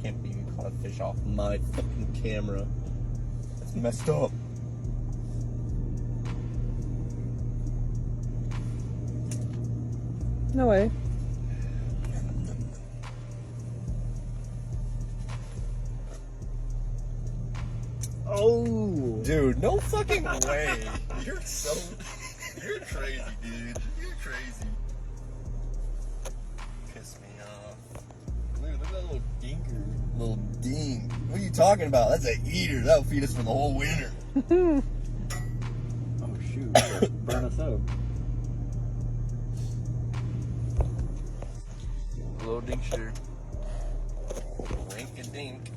Can't believe you caught a fish off my fucking camera. That's messed up. No way. Oh, dude, no fucking way. You're crazy, dude. You're crazy. Piss me off. Look at that little dinker. Little ding. What are you talking about? That's an eater. That'll feed us for the whole winter. Oh shoot. Burn us up. Little dinkster. Rink a dink.